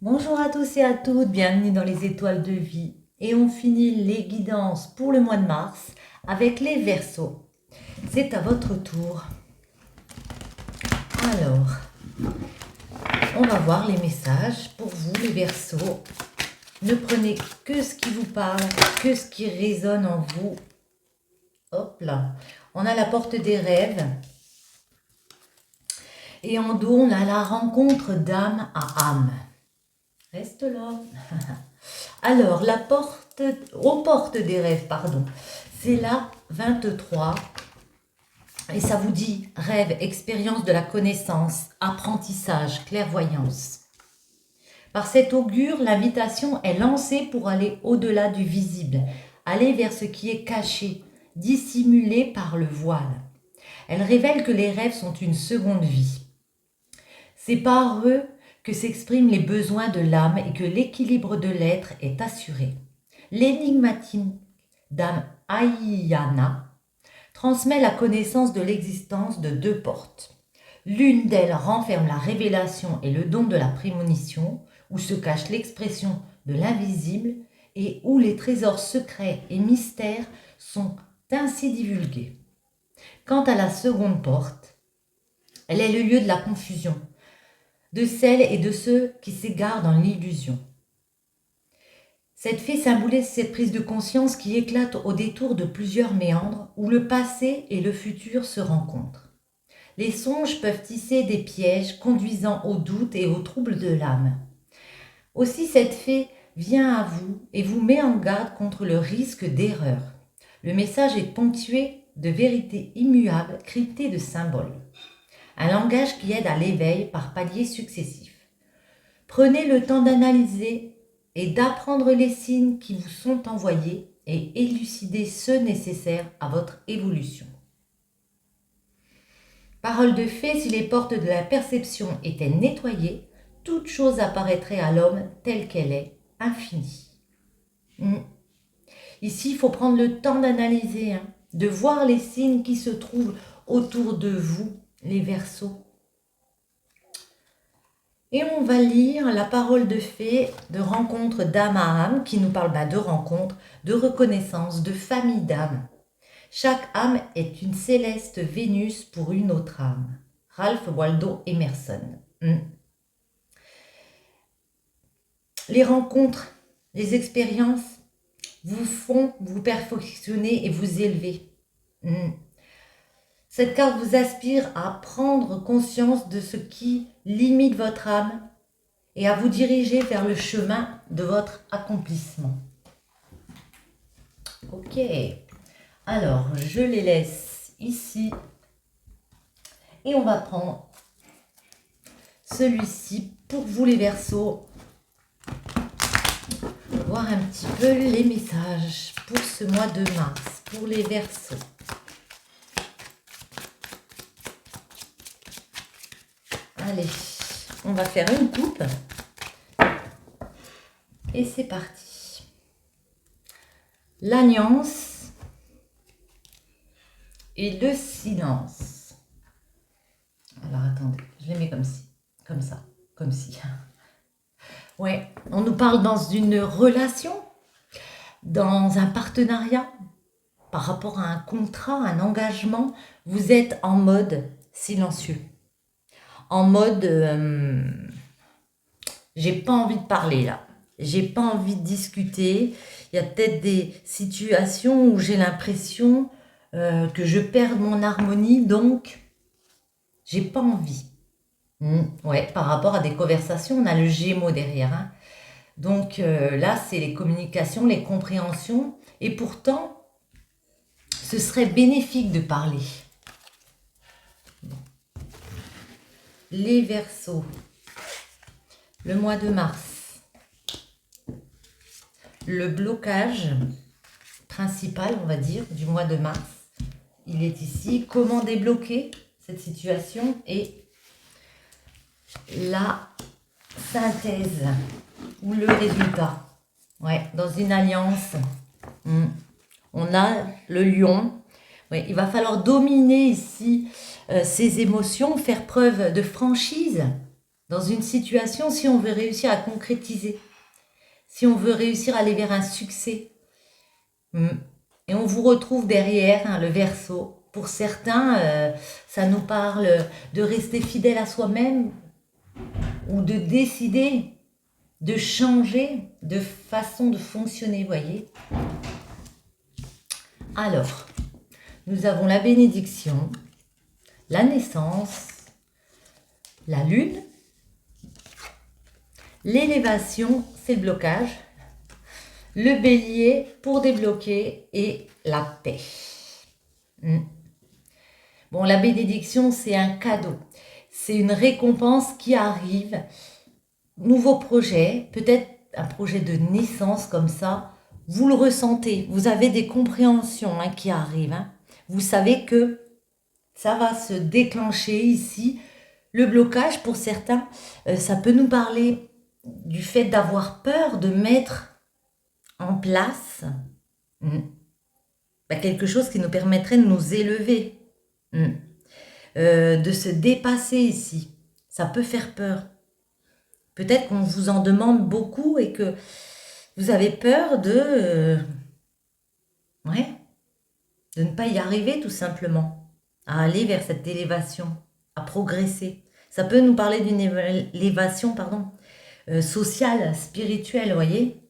Bonjour à tous et à toutes, bienvenue dans les étoiles de vie. Et on finit les guidances pour le mois de mars avec les Verseaux. C'est à votre tour. Alors, on va voir les messages pour vous les Verseaux. Ne prenez que ce qui vous parle, que ce qui résonne en vous. Hop là, on a la porte des rêves. Et en dos, on a la rencontre d'âme à âme. Reste là. Alors, aux portes des rêves, pardon, c'est la 23. Et ça vous dit rêve, expérience de la connaissance, apprentissage, clairvoyance. Par cet augure, l'invitation est lancée pour aller au-delà du visible, aller vers ce qui est caché, dissimulé par le voile. Elle révèle que les rêves sont une seconde vie. C'est par eux que s'expriment les besoins de l'âme et que l'équilibre de l'être est assuré. L'énigmatique d'âme Ayana transmet la connaissance de l'existence de deux portes. L'une d'elles renferme la révélation et le don de la prémonition, où se cache l'expression de l'invisible et où les trésors secrets et mystères sont ainsi divulgués. Quant à la seconde porte, elle est le lieu de la confusion, de celles et de ceux qui s'égarent dans l'illusion. Cette fée symbolise cette prise de conscience qui éclate au détour de plusieurs méandres où le passé et le futur se rencontrent. Les songes peuvent tisser des pièges conduisant au doute et au trouble de l'âme. Aussi cette fée vient à vous et vous met en garde contre le risque d'erreur. Le message est ponctué de vérités immuables, cryptées de symboles. Un langage qui aide à l'éveil par paliers successifs. Prenez le temps d'analyser et d'apprendre les signes qui vous sont envoyés et élucider ceux nécessaires à votre évolution. Parole de fée, si les portes de la perception étaient nettoyées, toute chose apparaîtrait à l'homme telle qu'elle est, infinie. Ici, il faut prendre le temps d'analyser, de voir les signes qui se trouvent autour de vous, les Verseaux. Et on va lire la parole de fée, de rencontre d'âme à âme, qui nous parle de rencontre, de reconnaissance, de famille d'âme. Chaque âme est une céleste Vénus pour une autre âme. Ralph Waldo Emerson. Les rencontres, les expériences vous font vous perfectionner et vous élever. Cette carte vous aspire à prendre conscience de ce qui limite votre âme et à vous diriger vers le chemin de votre accomplissement. Ok, alors je les laisse ici et on va prendre celui-ci pour vous les Verseaux. Voir un petit peu les messages pour ce mois de mars, pour les Verseaux. Allez, on va faire une coupe. Et c'est parti. L'alliance et le silence. Alors attendez, je les mets comme ci, comme ça, comme ci. Ouais, on nous parle dans une relation, dans un partenariat, par rapport à un contrat, un engagement. Vous êtes en mode silencieux. En mode, j'ai pas envie de parler là. J'ai pas envie de discuter. Il y a peut-être des situations où j'ai l'impression que je perds mon harmonie, donc j'ai pas envie. Ouais, par rapport à des conversations, on a le Gémeaux derrière. Donc là, c'est les communications, les compréhensions. Et pourtant, ce serait bénéfique de parler. Les Verseaux. Le mois de mars. Le blocage principal, on va dire, du mois de mars, il est ici. Comment débloquer cette situation et la synthèse ou le résultat. Ouais, dans une alliance, on a le lion. Ouais, il va falloir dominer ici ses émotions, faire preuve de franchise dans une situation, si on veut réussir à concrétiser, si on veut réussir à aller vers un succès, et on vous retrouve derrière, hein, le Verseau. Pour certains, ça nous parle de rester fidèle à soi-même ou de décider de changer de façon de fonctionner, voyez. Alors, nous avons la bénédiction, la naissance, la lune, l'élévation, c'est le blocage, le bélier pour débloquer et la paix. Bon, la bénédiction, c'est un cadeau. C'est une récompense qui arrive. Nouveau projet, peut-être un projet de naissance comme ça. Vous le ressentez. Vous avez des compréhensions, hein, qui arrivent. Hein. Vous savez que ça va se déclencher ici. Le blocage, pour certains, ça peut nous parler du fait d'avoir peur de mettre en place quelque chose qui nous permettrait de nous élever, de se dépasser ici. Ça peut faire peur. Peut-être qu'on vous en demande beaucoup et que vous avez peur de ne pas y arriver tout simplement, à aller vers cette élévation, à progresser. Ça peut nous parler d'une élévation, sociale, spirituelle, vous voyez.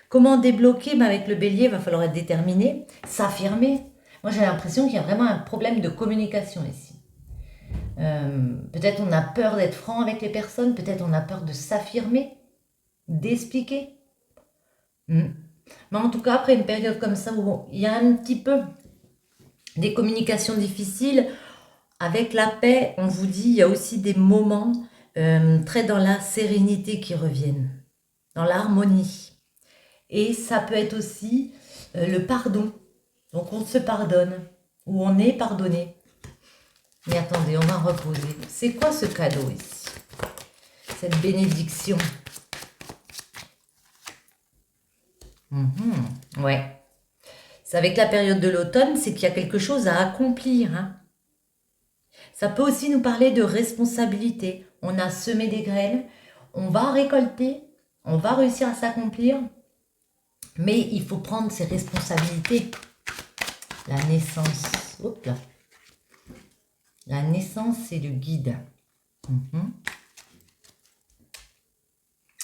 Comment débloquer? Avec le bélier, il va falloir être déterminé, s'affirmer. Moi, j'ai l'impression qu'il y a vraiment un problème de communication ici. Peut-être on a peur d'être franc avec les personnes, peut-être on a peur de s'affirmer, d'expliquer. Mais en tout cas, après une période comme ça où il y a un petit peu des communications difficiles, avec la paix, on vous dit, il y a aussi des moments très dans la sérénité qui reviennent, dans l'harmonie. Et ça peut être aussi le pardon. Donc on se pardonne, ou on est pardonné. Mais attendez, on va reposer. C'est quoi ce cadeau ici? Cette bénédiction. Ouais. C'est avec la période de l'automne, c'est qu'il y a quelque chose à accomplir. Hein. Ça peut aussi nous parler de responsabilité. On a semé des graines, on va récolter, on va réussir à s'accomplir. Mais il faut prendre ses responsabilités. La naissance. Hop là. La naissance, c'est le guide.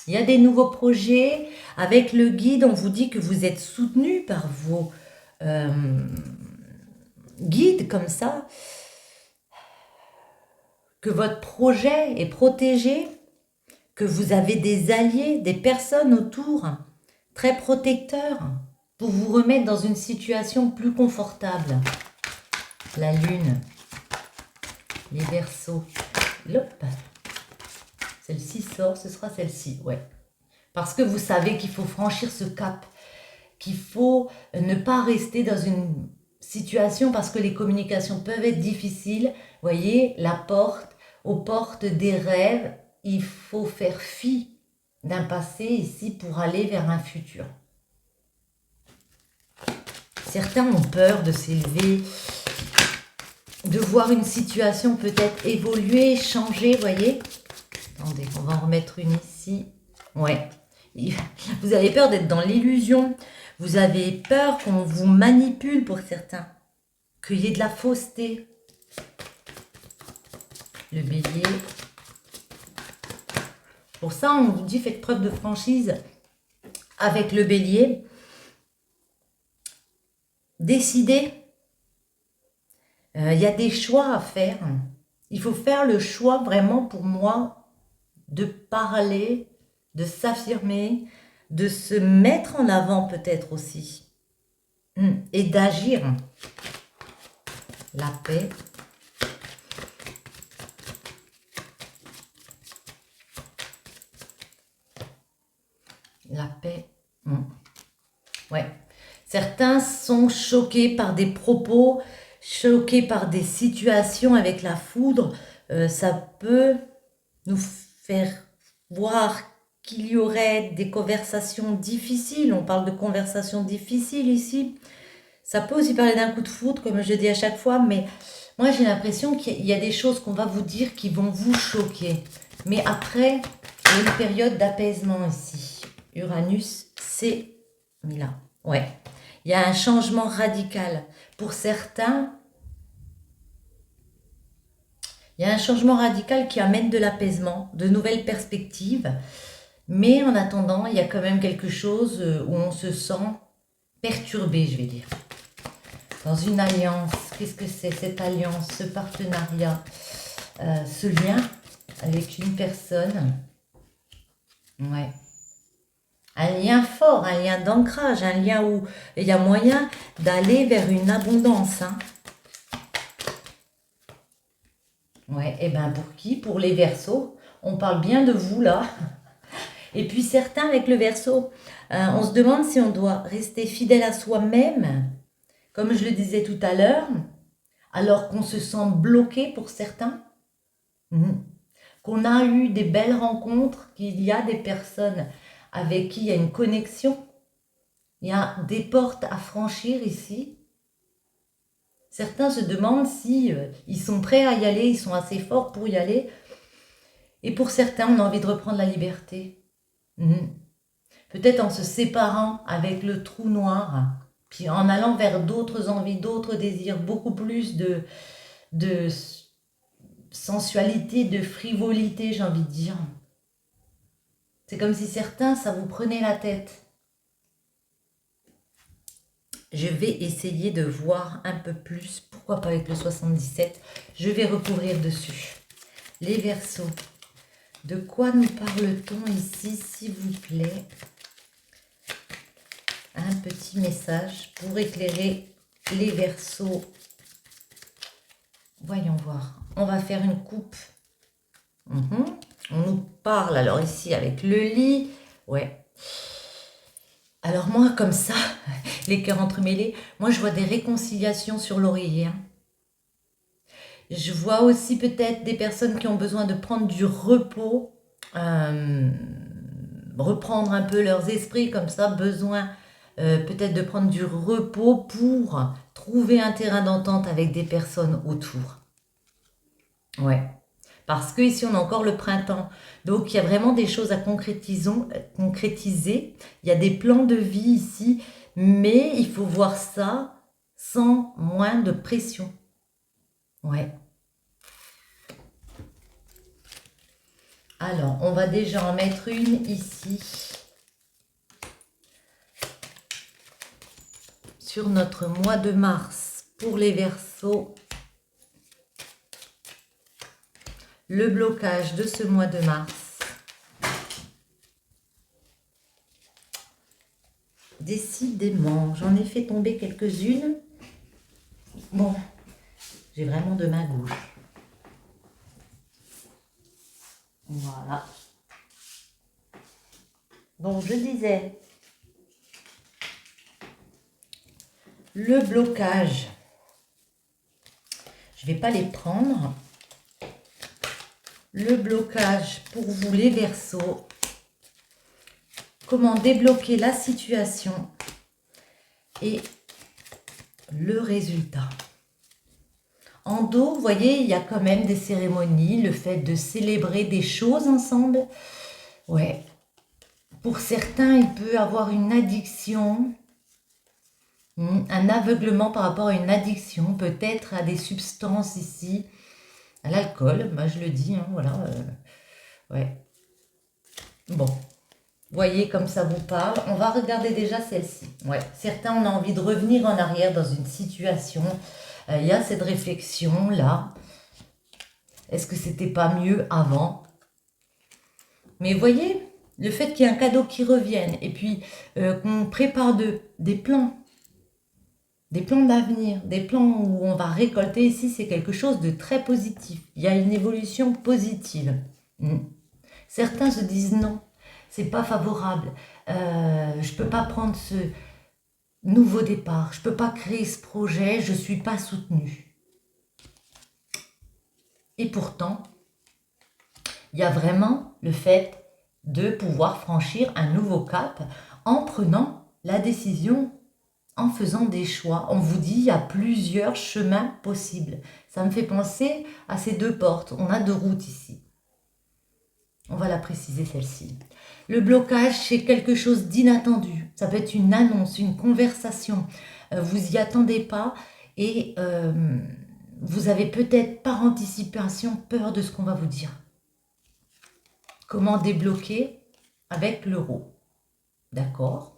Il y a des nouveaux projets. Avec le guide, on vous dit que vous êtes soutenu par vos guides comme ça. Que votre projet est protégé. Que vous avez des alliés, des personnes autour très protecteurs pour vous remettre dans une situation plus confortable. La lune. Les Verseaux. Hop. Celle-ci sort, ce sera celle-ci, ouais. Parce que vous savez qu'il faut franchir ce cap, qu'il faut ne pas rester dans une situation parce que les communications peuvent être difficiles. Voyez, la porte, aux portes des rêves, il faut faire fi d'un passé ici pour aller vers un futur. Certains ont peur de s'élever, de voir une situation peut-être évoluer, changer, voyez. Attendez, on va en remettre une ici. Ouais. Vous avez peur d'être dans l'illusion. Vous avez peur qu'on vous manipule pour certains. Qu'il y ait de la fausseté. Le bélier. Pour ça, on vous dit, faites preuve de franchise avec le bélier. Décidez. Il y a des choix à faire. Il faut faire le choix vraiment pour moi de parler, de s'affirmer, de se mettre en avant peut-être aussi. Et d'agir. La paix. La paix. Ouais. Certains sont choqués par des propos, choqués par des situations avec la foudre. Ça peut nous faire voir qu'il y aurait des conversations difficiles. On parle de conversations difficiles ici. Ça peut aussi parler d'un coup de foudre, comme je dis à chaque fois, mais moi j'ai l'impression qu'il y a des choses qu'on va vous dire qui vont vous choquer. Mais après, il y a une période d'apaisement ici. Uranus, c'est... Mais là, ouais. Il y a un changement radical. Pour certains, il y a un changement radical qui amène de l'apaisement, de nouvelles perspectives. Mais en attendant, il y a quand même quelque chose où on se sent perturbé, je vais dire. Dans une alliance, qu'est-ce que c'est cette alliance, ce partenariat, ce lien avec une personne? Ouais. Un lien fort, un lien d'ancrage, un lien où il y a moyen d'aller vers une abondance. Hein. Ouais, et bien pour qui? Pour les Verseaux. On parle bien de vous là. Et puis certains avec le Verseau, on se demande si on doit rester fidèle à soi-même, comme je le disais tout à l'heure, alors qu'on se sent bloqué pour certains. Qu'on a eu des belles rencontres, qu'il y a des personnes avec qui il y a une connexion. Il y a des portes à franchir ici. Certains se demandent si ils sont prêts à y aller, ils sont assez forts pour y aller. Et pour certains, on a envie de reprendre la liberté. Peut-être en se séparant avec le trou noir, puis en allant vers d'autres envies, d'autres désirs, beaucoup plus de sensualité, de frivolité, j'ai envie de dire. C'est comme si certains, ça vous prenait la tête. Je vais essayer de voir un peu plus, pourquoi pas avec le 77, je vais recouvrir dessus. Les Verseaux, de quoi nous parle-t-on ici, s'il vous plaît? Un petit message pour éclairer les Verseaux. Voyons voir, on va faire une coupe. On nous parle alors ici avec le lit, ouais. Alors moi, comme ça, les cœurs entremêlés, moi je vois des réconciliations sur l'oreiller. Hein. Je vois aussi peut-être des personnes qui ont besoin de prendre du repos, reprendre un peu leurs esprits comme ça, besoin peut-être de prendre du repos pour trouver un terrain d'entente avec des personnes autour. Ouais. Parce que ici on a encore le printemps, donc il y a vraiment des choses à concrétiser. Il y a des plans de vie ici, mais il faut voir ça sans moins de pression. Ouais. Alors, on va déjà en mettre une ici. Sur notre mois de mars pour les Verseaux. Le blocage de ce mois de mars. Décidément, j'en ai fait tomber quelques-unes. Bon, j'ai vraiment de main gauche. Voilà. Donc, je disais, le blocage, je ne vais pas les prendre. Le blocage pour vous les Verseaux. Comment débloquer la situation et le résultat. En dos, vous voyez, il y a quand même des cérémonies, le fait de célébrer des choses ensemble. Ouais. Pour certains, il peut avoir une addiction, un aveuglement par rapport à une addiction, peut-être à des substances ici, à l'alcool, moi je le dis, hein, voilà. Ouais. Bon. Voyez comme ça vous parle. On va regarder déjà celle-ci. Ouais. Certains, on a envie de revenir en arrière dans une situation. Il y a cette réflexion-là. Est-ce que c'était pas mieux avant? Mais voyez, le fait qu'il y ait un cadeau qui revienne et puis qu'on prépare des plans d'avenir, des plans où on va récolter ici, c'est quelque chose de très positif. Il y a une évolution positive. Certains se disent non. C'est pas favorable, je peux pas prendre ce nouveau départ, je peux pas créer ce projet, je suis pas soutenue. Et pourtant, il y a vraiment le fait de pouvoir franchir un nouveau cap en prenant la décision, en faisant des choix. On vous dit, il y a plusieurs chemins possibles. Ça me fait penser à ces deux portes. On a deux routes ici. On va la préciser celle-ci. Le blocage, c'est quelque chose d'inattendu. Ça peut être une annonce, une conversation. Vous y attendez pas et vous avez peut-être par anticipation peur de ce qu'on va vous dire. Comment débloquer avec l'euro? D'accord.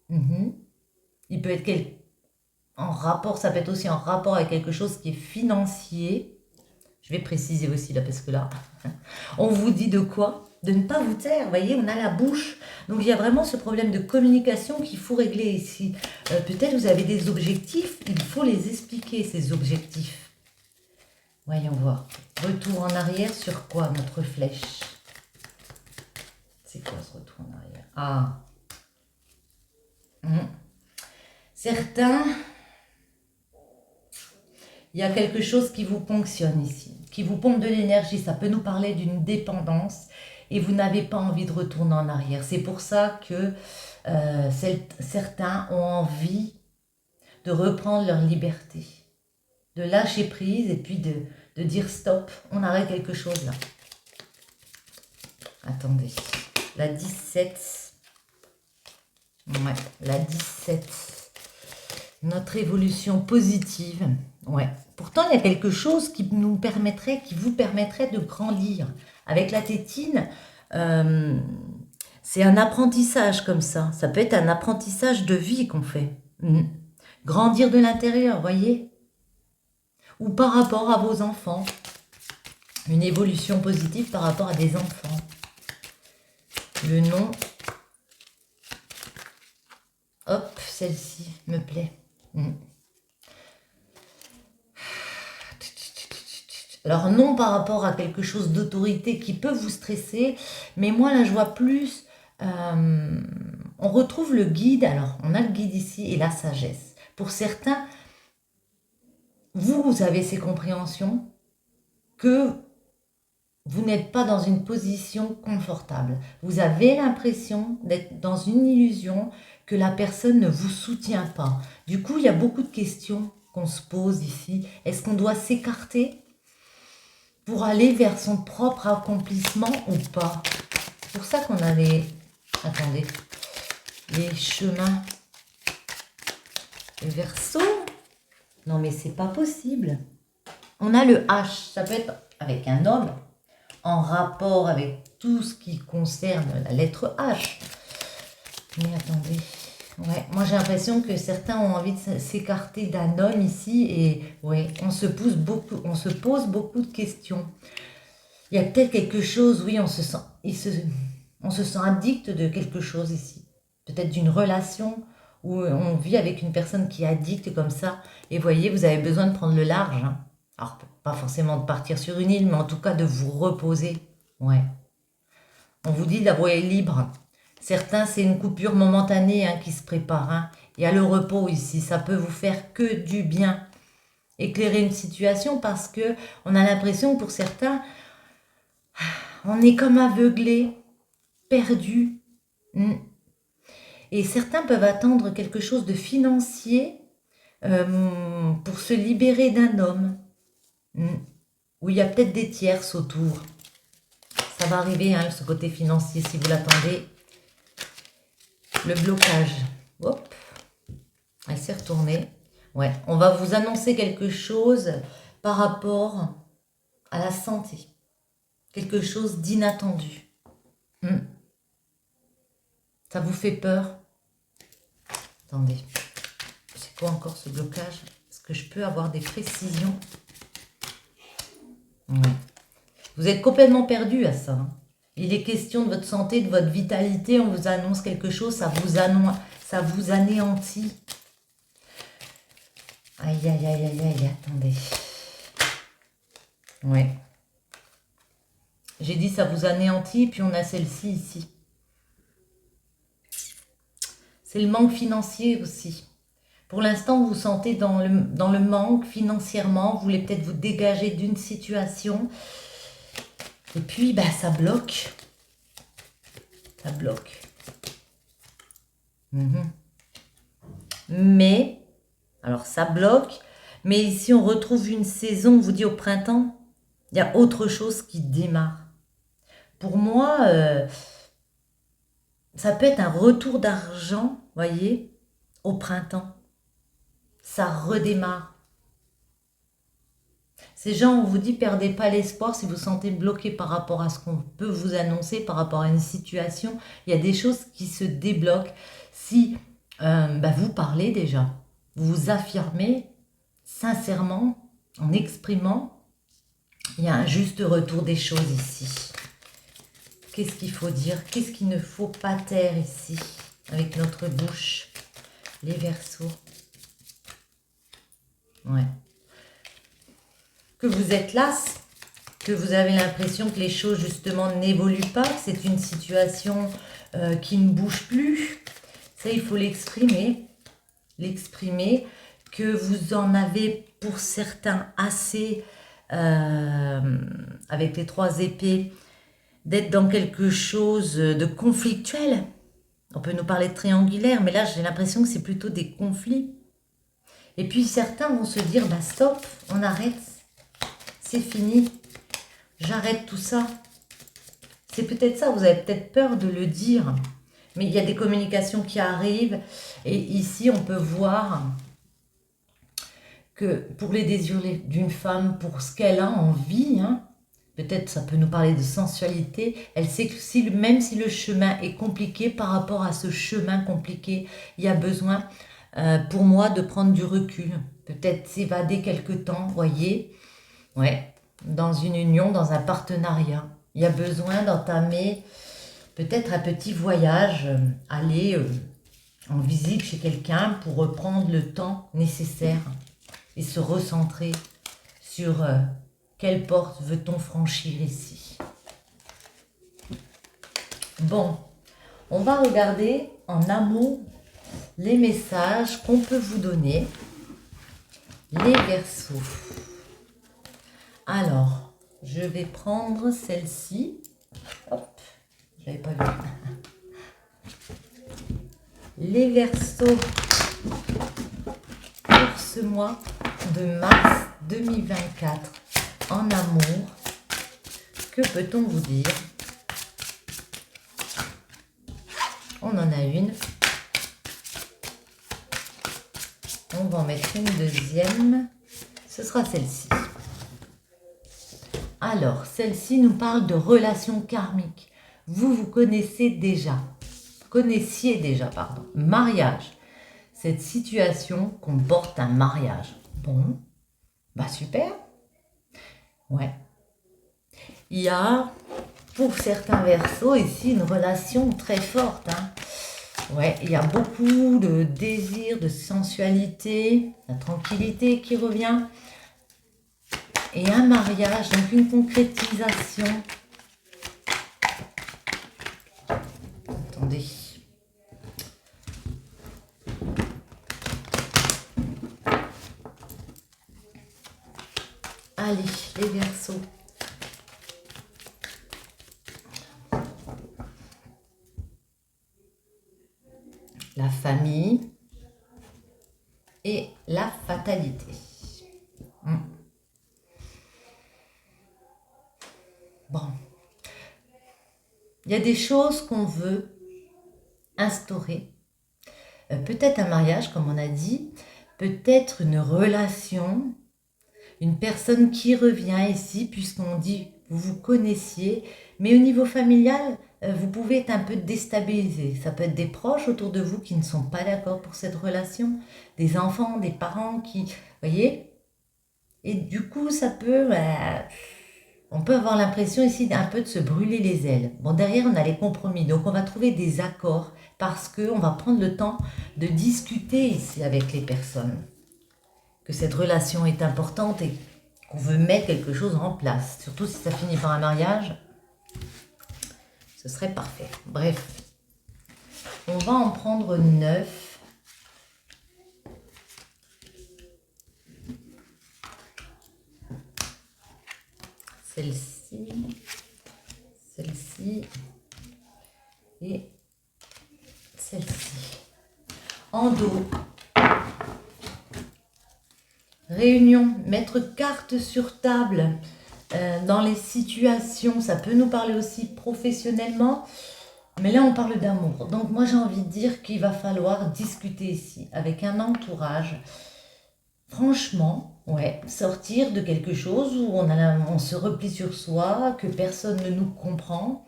Il peut être en rapport, ça peut être aussi en rapport avec quelque chose qui est financier. Je vais préciser aussi là, parce que là, on vous dit de quoi? De ne pas vous taire, vous voyez, on a la bouche. Donc il y a vraiment ce problème de communication qu'il faut régler ici. Peut-être vous avez des objectifs, il faut les expliquer, ces objectifs. Voyons voir. Retour en arrière sur quoi, notre flèche? C'est quoi ce retour en arrière? Ah. Certains, il y a quelque chose qui vous ponctionne ici, qui vous pompe de l'énergie. Ça peut nous parler d'une dépendance et vous n'avez pas envie de retourner en arrière. C'est pour ça que certains ont envie de reprendre leur liberté, de lâcher prise et puis de dire stop, on arrête quelque chose là. Attendez, la 17, ouais, la 17, notre évolution positive, ouais. Pourtant, il y a quelque chose qui vous permettrait de grandir. Avec la tétine, c'est un apprentissage comme ça. Ça peut être un apprentissage de vie qu'on fait. Grandir de l'intérieur, voyez? Ou par rapport à vos enfants. Une évolution positive par rapport à des enfants. Le nom. Hop, celle-ci me plaît. Alors non par rapport à quelque chose d'autorité qui peut vous stresser, mais moi là je vois plus, on retrouve le guide, alors on a le guide ici et la sagesse. Pour certains, vous avez ces compréhensions que vous n'êtes pas dans une position confortable. Vous avez l'impression d'être dans une illusion que la personne ne vous soutient pas. Du coup, il y a beaucoup de questions qu'on se pose ici. Est-ce qu'on doit s'écarter pour aller vers son propre accomplissement ou pas? C'est pour ça qu'on a les chemins. Le Verseau. Non mais c'est pas possible. On a le H, ça peut être avec un homme, en rapport avec tout ce qui concerne la lettre H. Mais attendez, ouais, moi j'ai l'impression que certains ont envie de s'écarter d'un homme ici et ouais, on se pose beaucoup de questions. Il y a peut-être quelque chose, oui, on se sent addict de quelque chose ici. Peut-être d'une relation où on vit avec une personne qui est addicte comme ça. Et voyez, vous avez besoin de prendre le large. Alors, pas forcément de partir sur une île, mais en tout cas de vous reposer. Ouais. On vous dit la voie est libre. Certains, c'est une coupure momentanée qui se prépare. Il y a le repos ici. Ça peut vous faire que du bien. Éclairer une situation parce que on a l'impression que pour certains, on est comme aveuglé, perdu. Et certains peuvent attendre quelque chose de financier pour se libérer d'un homme. Où il y a peut-être des tierces autour. Ça va arriver, ce côté financier, si vous l'attendez. Le blocage. Hop. Elle s'est retournée. Ouais, on va vous annoncer quelque chose par rapport à la santé. Quelque chose d'inattendu. Ça vous fait peur? Attendez. C'est quoi encore ce blocage? Est-ce que je peux avoir des précisions? Ouais. Vous êtes complètement perdu à ça. Il est question de votre santé, de votre vitalité. On vous annonce quelque chose, ça vous anéantit. Aïe, aïe, aïe, aïe, aïe, attendez. Ouais. J'ai dit ça vous anéantit, puis on a celle-ci ici. C'est le manque financier aussi. Pour l'instant, vous vous sentez dans le manque financièrement. Vous voulez peut-être vous dégager d'une situation. Et puis, ça bloque. Ça bloque. Mais, alors ça bloque. Mais ici, on retrouve une saison, on vous dit au printemps, il y a autre chose qui démarre. pour moi, ça peut être un retour d'argent, voyez, au printemps. Ça redémarre. Ces gens, on vous dit, perdez pas l'espoir si vous vous sentez bloqué par rapport à ce qu'on peut vous annoncer, par rapport à une situation. Il y a des choses qui se débloquent si vous parlez déjà, vous vous affirmez sincèrement, en exprimant. Il y a un juste retour des choses ici. Qu'est-ce qu'il faut dire? Qu'est-ce qu'il ne faut pas taire ici, avec notre bouche? Les Verseaux. Ouais. Que vous êtes las, que vous avez l'impression que les choses justement n'évoluent pas, que c'est une situation qui ne bouge plus. Ça, il faut l'exprimer. L'exprimer, que vous en avez pour certains assez, avec les 3 épées, d'être dans quelque chose de conflictuel. On peut nous parler de triangulaire, mais là j'ai l'impression que c'est plutôt des conflits. Et puis certains vont se dire, bah stop, on arrête, c'est fini, j'arrête tout ça. C'est peut-être ça, vous avez peut-être peur de le dire, mais il y a des communications qui arrivent, et ici on peut voir que pour les désirs d'une femme, pour ce qu'elle a envie, hein, peut-être ça peut nous parler de sensualité, elle sait que même si le chemin est compliqué, par rapport à ce chemin compliqué, il y a besoin pour moi de prendre du recul, peut-être s'évader quelque temps, voyez, ouais, dans une union, dans un partenariat. Il y a besoin d'entamer peut-être un petit voyage, aller en visite chez quelqu'un pour reprendre le temps nécessaire et se recentrer sur quelle porte veut-on franchir ici. Bon, on va regarder en amont les messages qu'on peut vous donner, les Verseaux. Alors, je vais prendre celle-ci. Hop, je l'avais pas vu. Les Verseaux pour ce mois de mars 2024 en amour. Que peut-on vous dire? On en a une. On va en mettre une deuxième. Ce sera celle-ci. Alors, celle-ci nous parle de relations karmiques. Vous connaissiez déjà, pardon. Mariage. Cette situation comporte un mariage. Bon, bah super. Ouais. Il y a, pour certains Verseaux, ici, une relation très forte. Hein. Ouais, il y a beaucoup de désir, de sensualité, la tranquillité qui revient. Et un mariage, donc une concrétisation. Attendez. Allez, les Verseaux. La famille et la fatalité. Bon. Il y a des choses qu'on veut instaurer. Peut-être un mariage, comme on a dit. Peut-être une relation. Une personne qui revient ici, puisqu'on dit vous vous connaissiez. Mais au niveau familial, vous pouvez être un peu déstabilisé. Ça peut être des proches autour de vous qui ne sont pas d'accord pour cette relation. Des enfants, des parents qui... voyez? Et du coup, ça peut... on peut avoir l'impression ici d'un peu de se brûler les ailes. Bon, derrière, on a les compromis. Donc, on va trouver des accords parce qu'on va prendre le temps de discuter ici avec les personnes. Que cette relation est importante et qu'on veut mettre quelque chose en place. Surtout si ça finit par un mariage, ce serait parfait. Bref, on va en prendre 9. Celle-ci, celle-ci et celle-ci. En dos. Réunion, mettre carte sur table, Dans les situations, ça peut nous parler aussi professionnellement, mais là on parle d'amour. Donc moi j'ai envie de dire qu'il va falloir discuter ici avec un entourage. Franchement, ouais, sortir de quelque chose où on se replie sur soi, que personne ne nous comprend,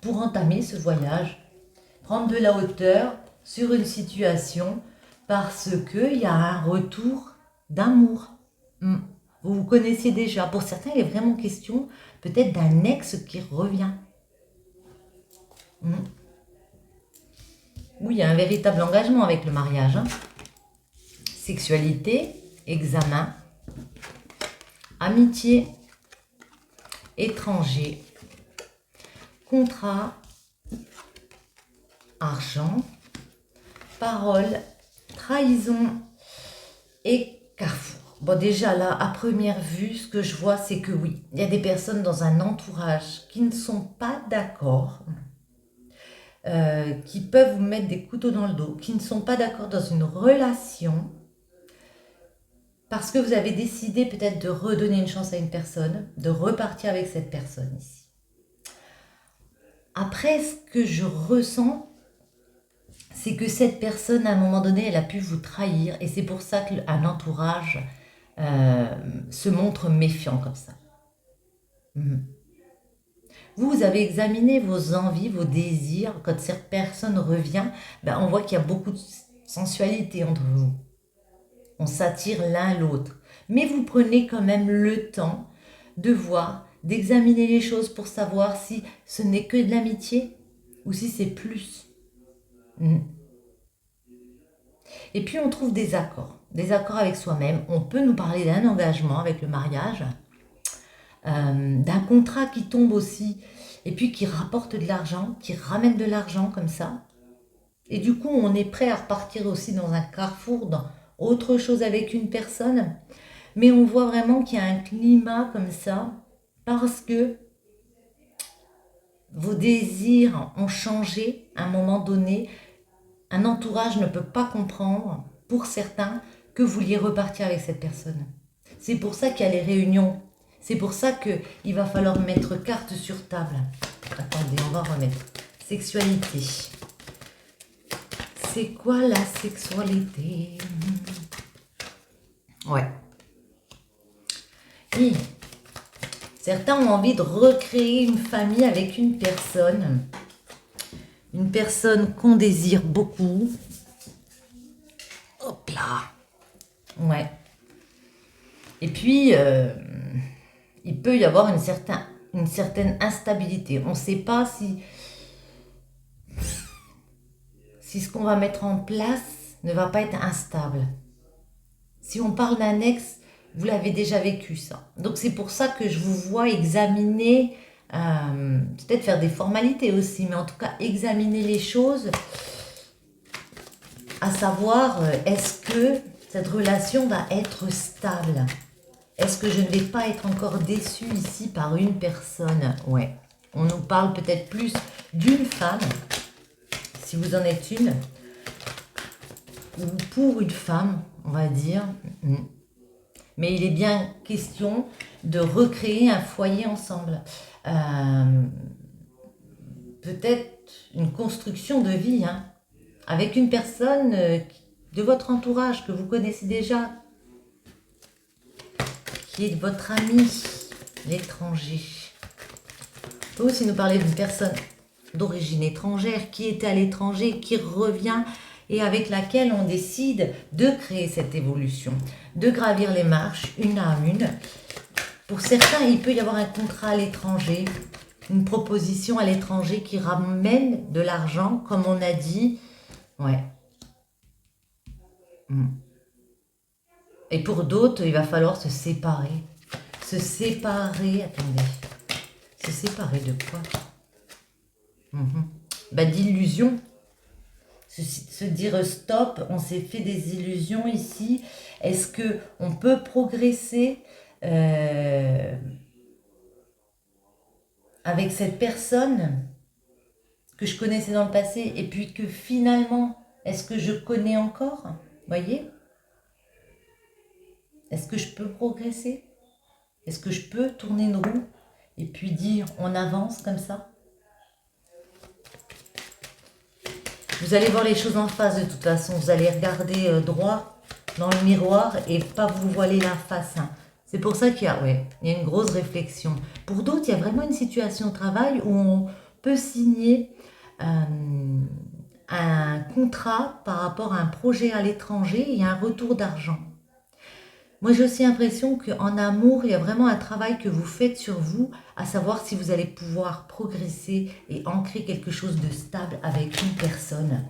pour entamer ce voyage. Prendre de la hauteur sur une situation parce qu'il y a un retour d'amour. Hmm. Vous vous connaissiez déjà. Pour certains, il est vraiment question peut-être d'un ex qui revient. Hmm. Oui, il y a un véritable engagement avec le mariage, hein. Sexualité, examen, amitié, étranger, contrat, argent, parole, trahison et carrefour. Bon, déjà là, à première vue, ce que je vois, c'est que oui, il y a des personnes dans un entourage qui ne sont pas d'accord, qui peuvent vous mettre des couteaux dans le dos, qui ne sont pas d'accord dans une relation, parce que vous avez décidé peut-être de redonner une chance à une personne, de repartir avec cette personne ici. Après, ce que je ressens, c'est que cette personne, à un moment donné, elle a pu vous trahir, et c'est pour ça qu'un entourage se montre méfiant comme ça. Vous avez examiné vos envies, vos désirs. Quand cette personne revient, ben, on voit qu'il y a beaucoup de sensualité entre vous. On s'attire l'un l'autre. Mais vous prenez quand même le temps de voir, d'examiner les choses pour savoir si ce n'est que de l'amitié ou si c'est plus. Et puis on trouve des accords avec soi-même. On peut nous parler d'un engagement avec le mariage, d'un contrat qui tombe aussi, et puis qui rapporte de l'argent, qui ramène de l'argent comme ça. Et du coup, on est prêt à repartir aussi dans un carrefour, dans autre chose avec une personne. Mais on voit vraiment qu'il y a un climat comme ça, parce que vos désirs ont changé à un moment donné. Un entourage ne peut pas comprendre, pour certains, que vous vouliez repartir avec cette personne. C'est pour ça qu'il y a les réunions. C'est pour ça qu'il va falloir mettre carte sur table. Attendez, on va remettre. Sexualité. C'est quoi la sexualité? Ouais. Et certains ont envie de recréer une famille avec une personne. Une personne qu'on désire beaucoup. Hop là. Ouais. Et puis, il peut y avoir une certaine instabilité. On ne sait pas si ce qu'on va mettre en place ne va pas être instable. Si on parle d'un ex, vous l'avez déjà vécu ça. Donc c'est pour ça que je vous vois examiner, peut-être faire des formalités aussi, mais en tout cas examiner les choses, à savoir, est-ce que cette relation va être stable? Est-ce que je ne vais pas être encore déçue ici par une personne? Ouais. On nous parle peut-être plus d'une femme, si vous en êtes une, ou pour une femme, on va dire. Mais il est bien question de recréer un foyer ensemble. Peut-être une construction de vie, hein, avec une personne de votre entourage que vous connaissez déjà, qui est votre ami, l'étranger. On peut aussi nous parler d'une personne d'origine étrangère qui était à l'étranger, qui revient et avec laquelle on décide de créer cette évolution, de gravir les marches une à une. Pour certains, il peut y avoir un contrat à l'étranger, une proposition à l'étranger qui ramène de l'argent, comme on a dit. Ouais. Et pour d'autres, il va falloir se séparer. Se séparer, attendez. Se séparer de quoi? D'illusions. Se dire stop, on s'est fait des illusions ici. Est-ce que on peut progresser avec cette personne que je connaissais dans le passé et puis que finalement, est-ce que je connais encore? Voyez? Est-ce que je peux progresser? Est-ce que je peux tourner une roue et puis dire on avance comme ça? Vous allez voir les choses en face de toute façon. Vous allez regarder droit dans le miroir et pas vous voiler la face. Hein. C'est pour ça qu'il y a, ouais, il y a une grosse réflexion. Pour d'autres, il y a vraiment une situation au travail où on peut signer un contrat par rapport à un projet à l'étranger et un retour d'argent. Moi, j'ai aussi l'impression qu'en amour, il y a vraiment un travail que vous faites sur vous, à savoir si vous allez pouvoir progresser et ancrer quelque chose de stable avec une personne.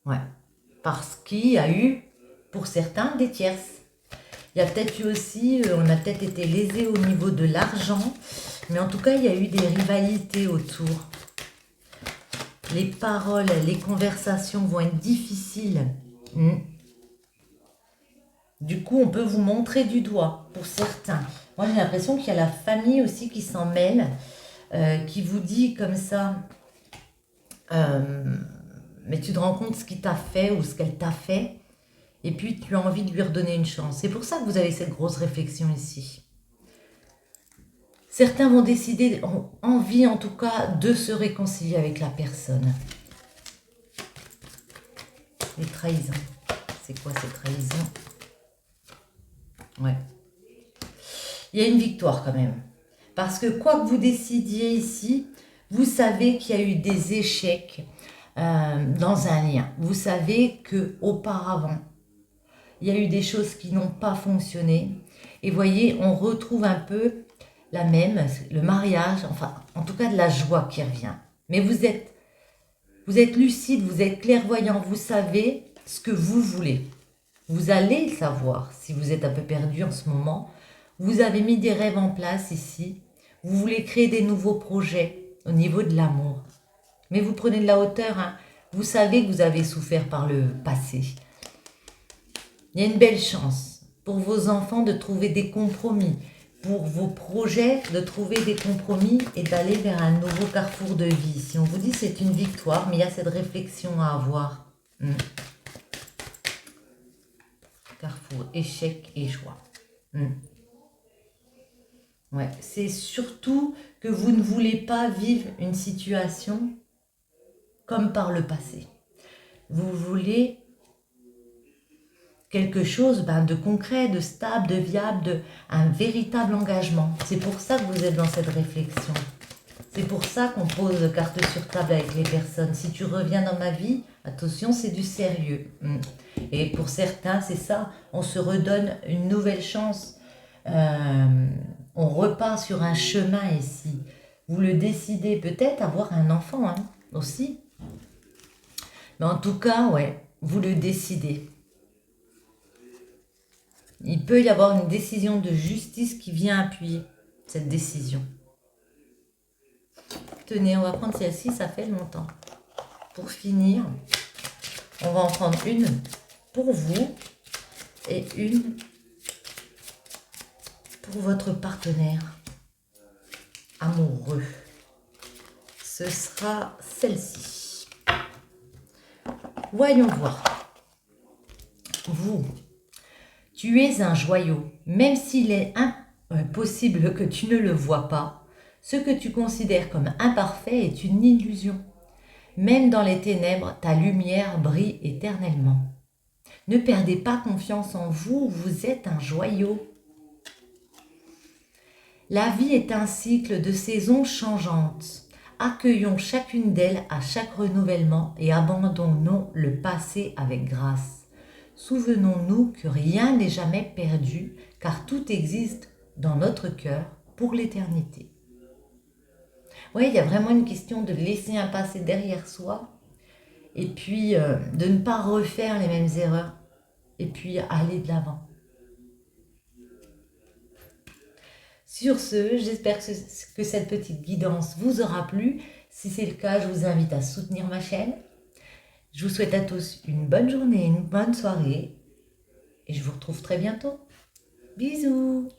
Ouais. Parce qu'il y a eu, pour certains, des tierces. Il y a peut-être eu aussi, on a peut-être été lésé au niveau de l'argent, mais en tout cas, il y a eu des rivalités autour. Les paroles, les conversations vont être difficiles. Du coup, on peut vous montrer du doigt pour certains. Moi, j'ai l'impression qu'il y a la famille aussi qui s'en mêle, qui vous dit comme ça, mais tu te rends compte ce qu'il t'a fait ou ce qu'elle t'a fait, et puis tu as envie de lui redonner une chance. C'est pour ça que vous avez cette grosse réflexion ici. Certains vont décider, ont envie en tout cas, de se réconcilier avec la personne. Les trahisons. C'est quoi ces trahisons? Ouais. Il y a une victoire quand même. Parce que quoi que vous décidiez ici, vous savez qu'il y a eu des échecs dans un lien. Vous savez qu'auparavant, il y a eu des choses qui n'ont pas fonctionné. Et voyez, on retrouve un peu la même, le mariage, enfin, en tout cas de la joie qui revient. Mais vous êtes lucide, vous êtes clairvoyant, vous savez ce que vous voulez. Vous allez le savoir si vous êtes un peu perdu en ce moment. Vous avez mis des rêves en place ici. Vous voulez créer des nouveaux projets au niveau de l'amour. Mais vous prenez de la hauteur. Hein. Vous savez que vous avez souffert par le passé. Il y a une belle chance pour vos enfants de trouver des compromis. Pour vos projets, de trouver des compromis et d'aller vers un nouveau carrefour de vie. Si on vous dit c'est une victoire, mais il y a cette réflexion à avoir. Carrefour, échec et joie. Ouais, c'est surtout que vous ne voulez pas vivre une situation comme par le passé. Vous voulez quelque chose de concret, de stable, de viable, un véritable engagement. C'est pour ça que vous êtes dans cette réflexion. C'est pour ça qu'on pose carte sur table avec les personnes. Si tu reviens dans ma vie, attention, c'est du sérieux. Et pour certains, c'est ça, on se redonne une nouvelle chance. On repart sur un chemin ici. Vous le décidez peut-être avoir un enfant aussi. Mais en tout cas, ouais, vous le décidez. Il peut y avoir une décision de justice qui vient appuyer cette décision. Tenez, on va prendre celle-ci, ça fait longtemps. Pour finir, on va en prendre une pour vous et une pour votre partenaire amoureux. Ce sera celle-ci. Voyons voir. Vous, tu es un joyau, même s'il est impossible que tu ne le vois pas. Ce que tu considères comme imparfait est une illusion. Même dans les ténèbres, ta lumière brille éternellement. Ne perdez pas confiance en vous, vous êtes un joyau. La vie est un cycle de saisons changeantes. Accueillons chacune d'elles à chaque renouvellement et abandonnons le passé avec grâce. Souvenons-nous que rien n'est jamais perdu, car tout existe dans notre cœur pour l'éternité. Oui, il y a vraiment une question de laisser un passé derrière soi et puis de ne pas refaire les mêmes erreurs et puis aller de l'avant. Sur ce, j'espère que cette petite guidance vous aura plu. Si c'est le cas, je vous invite à soutenir ma chaîne. Je vous souhaite à tous une bonne journée, une bonne soirée et je vous retrouve très bientôt. Bisous!